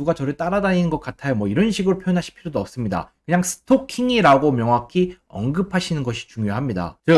누가 저를 따라다니는 것 같아요. 뭐 이런 식으로 표현하실 필요도 없습니다. 그냥 스토킹이라고 명확히 언급하시는 것이 중요합니다. 즉,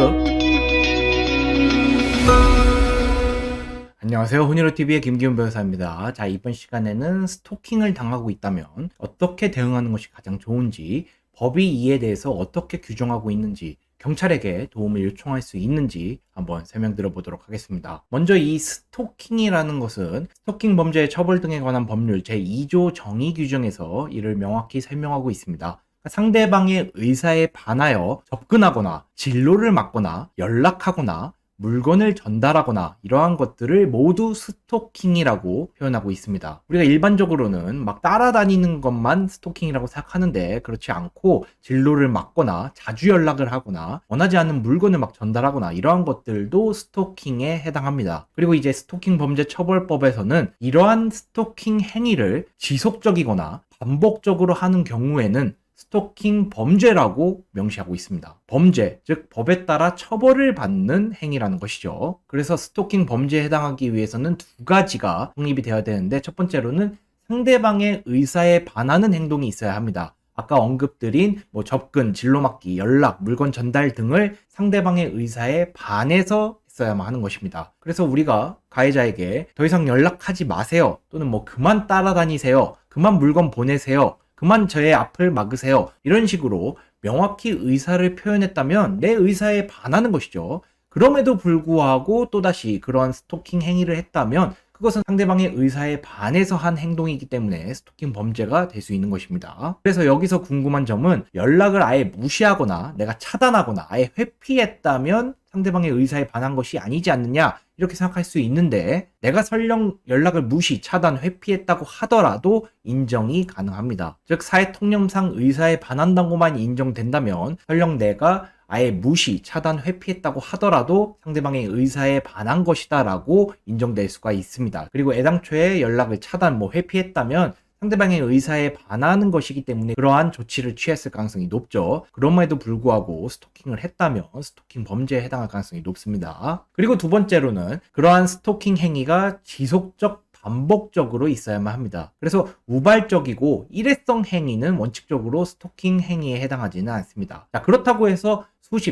안녕하세요. 훈이로TV의 김기훈 변호사입니다. 자, 이번 시간에는 스토킹을 당하고 있다면 어떻게 대응하는 것이 가장 좋은지, 법이 이에 대해서 어떻게 규정하고 있는지, 경찰에게 도움을 요청할 수 있는지 한번 설명드려 보도록 하겠습니다. 먼저 이 스토킹이라는 것은 스토킹 범죄의 처벌 등에 관한 법률 제2조 정의 규정에서 이를 명확히 설명하고 있습니다. 상대방의 의사에 반하여 접근하거나 진로를 막거나 연락하거나 물건을 전달하거나 이러한 것들을 모두 스토킹이라고 표현하고 있습니다. 우리가 일반적으로는 막 따라다니는 것만 스토킹이라고 생각하는데 그렇지 않고 진로를 막거나 자주 연락을 하거나 원하지 않는 물건을 막 전달하거나 이러한 것들도 스토킹에 해당합니다. 그리고 이제 스토킹 범죄 처벌법에서는 이러한 스토킹 행위를 지속적이거나 반복적으로 하는 경우에는 스토킹 범죄라고 명시하고 있습니다. 범죄, 즉 법에 따라 처벌을 받는 행위라는 것이죠. 그래서 스토킹 범죄에 해당하기 위해서는 두 가지가 성립이 되어야 되는데 첫 번째로는 상대방의 의사에 반하는 행동이 있어야 합니다. 아까 언급드린 접근, 진로 막기, 연락, 물건 전달 등을 상대방의 의사에 반해서 했어야만 하는 것입니다. 그래서 우리가 가해자에게 더 이상 연락하지 마세요 또는 그만 따라다니세요, 그만 물건 보내세요, 그만 저의 앞을 막으세요, 이런 식으로 명확히 의사를 표현했다면 내 의사에 반하는 것이죠. 그럼에도 불구하고 또다시 그러한 스토킹 행위를 했다면 그것은 상대방의 의사에 반해서 한 행동이기 때문에 스토킹 범죄가 될 수 있는 것입니다. 그래서 여기서 궁금한 점은 연락을 아예 무시하거나 내가 차단하거나 아예 회피했다면 상대방의 의사에 반한 것이 아니지 않느냐 이렇게 생각할 수 있는데, 내가 설령 연락을 무시, 차단, 회피했다고 하더라도 인정이 가능합니다. 즉 사회 통념상 의사에 반한다고만 인정된다면 설령 내가 아예 무시, 차단, 회피했다고 하더라도 상대방의 의사에 반한 것이다 라고 인정될 수가 있습니다. 그리고 애당초에 연락을 차단, 회피했다면 상대방의 의사에 반하는 것이기 때문에 그러한 조치를 취했을 가능성이 높죠. 그럼에도 불구하고 스토킹을 했다면 스토킹 범죄에 해당할 가능성이 높습니다. 그리고 두 번째로는 그러한 스토킹 행위가 지속적 반복적으로 있어야만 합니다. 그래서 우발적이고 일회성 행위는 원칙적으로 스토킹 행위에 해당하지는 않습니다. 자, 그렇다고 해서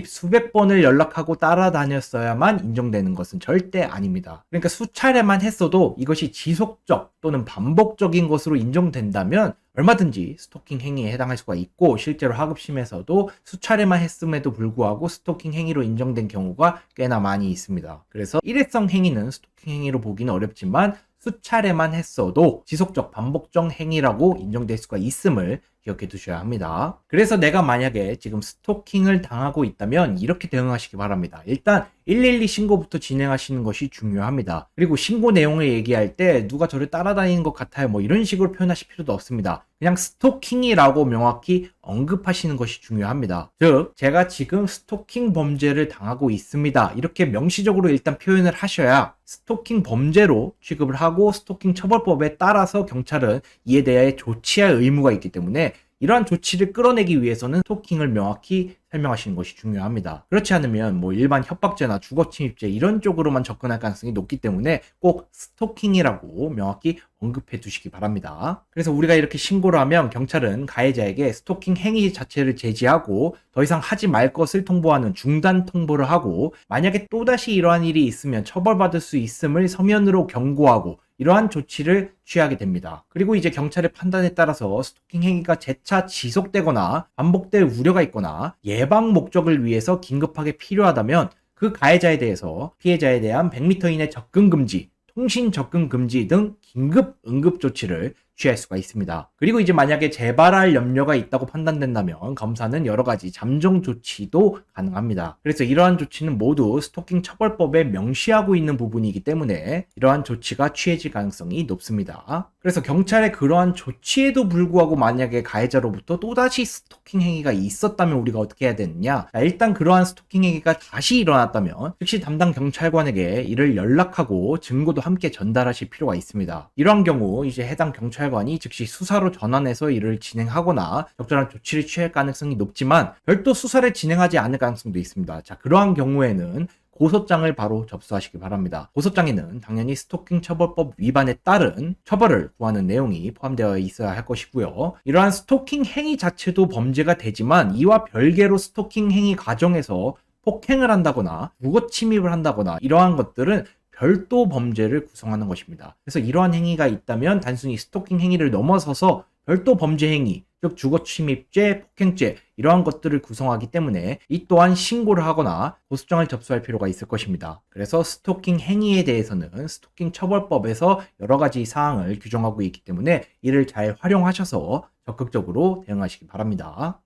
수백 번을 연락하고 따라다녔어야만 인정되는 것은 절대 아닙니다. 그러니까 수차례만 했어도 이것이 지속적 또는 반복적인 것으로 인정된다면 얼마든지 스토킹 행위에 해당할 수가 있고, 실제로 하급심에서도 수차례만 했음에도 불구하고 스토킹 행위로 인정된 경우가 꽤나 많이 있습니다. 그래서 일회성 행위는 스토킹 행위로 보기는 어렵지만 수차례만 했어도 지속적 반복적 행위라고 인정될 수가 있음을 기억해 두셔야 합니다. 그래서 내가 만약에 지금 스토킹을 당하고 있다면 이렇게 대응하시기 바랍니다. 일단 112 신고부터 진행하시는 것이 중요합니다. 그리고 신고 내용을 얘기할 때 누가 저를 따라다니는 것 같아요 이런 식으로 표현하실 필요도 없습니다. 그냥 스토킹이라고 명확히 언급하시는 것이 중요합니다. 즉 제가 지금 스토킹 범죄를 당하고 있습니다 이렇게 명시적으로 일단 표현을 하셔야 스토킹 범죄로 취급을 하고, 스토킹 처벌법에 따라서 경찰은 이에 대해 조치할 의무가 있기 때문에 이러한 조치를 끌어내기 위해서는 스토킹을 명확히 설명하시는 것이 중요합니다. 그렇지 않으면 일반 협박죄나 주거침입죄 이런 쪽으로만 접근할 가능성이 높기 때문에 꼭 스토킹이라고 명확히 언급해 두시기 바랍니다. 그래서 우리가 이렇게 신고를 하면 경찰은 가해자에게 스토킹 행위 자체를 제지하고 더 이상 하지 말 것을 통보하는 중단 통보를 하고, 만약에 또다시 이러한 일이 있으면 처벌받을 수 있음을 서면으로 경고하고 이러한 조치를 취하게 됩니다. 그리고 이제 경찰의 판단에 따라서 스토킹 행위가 재차 지속되거나 반복될 우려가 있거나 예방 목적을 위해서 긴급하게 필요하다면 그 가해자에 대해서 피해자에 대한 100m 이내 접근 금지, 통신 접근 금지 등 긴급 응급 조치를 취할 수가 있습니다. 그리고 이제 만약에 재발할 염려가 있다고 판단된다면 검사는 여러 가지 잠정 조치도 가능합니다. 그래서 이러한 조치는 모두 스토킹 처벌법에 명시하고 있는 부분이기 때문에 이러한 조치가 취해질 가능성이 높습니다. 그래서 경찰의 그러한 조치에도 불구하고 만약에 가해자로부터 또다시 스토킹 행위가 있었다면 우리가 어떻게 해야 되느냐? 일단 그러한 스토킹 행위가 다시 일어났다면 즉시 담당 경찰관에게 이를 연락하고 증거도 함께 전달하실 필요가 있습니다. 이러한 경우 이제 해당 경찰관이 즉시 수사로 전환해서 이를 진행하거나 적절한 조치를 취할 가능성이 높지만 별도 수사를 진행하지 않을 가능성도 있습니다. 자, 그러한 경우에는 고소장을 바로 접수하시기 바랍니다. 고소장에는 당연히 스토킹 처벌법 위반에 따른 처벌을 구하는 내용이 포함되어 있어야 할 것이고요. 이러한 스토킹 행위 자체도 범죄가 되지만 이와 별개로 스토킹 행위 과정에서 폭행을 한다거나 무고 침입을 한다거나 이러한 것들은 별도 범죄를 구성하는 것입니다. 그래서 이러한 행위가 있다면 단순히 스토킹 행위를 넘어서서 별도 범죄 행위, 즉 주거침입죄, 폭행죄 이러한 것들을 구성하기 때문에 이 또한 신고를 하거나 고소장을 접수할 필요가 있을 것입니다. 그래서 스토킹 행위에 대해서는 스토킹 처벌법에서 여러 가지 사항을 규정하고 있기 때문에 이를 잘 활용하셔서 적극적으로 대응하시기 바랍니다.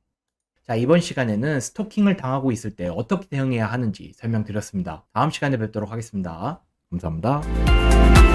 자, 이번 시간에는 스토킹을 당하고 있을 때 어떻게 대응해야 하는지 설명드렸습니다. 다음 시간에 뵙도록 하겠습니다. 감사합니다.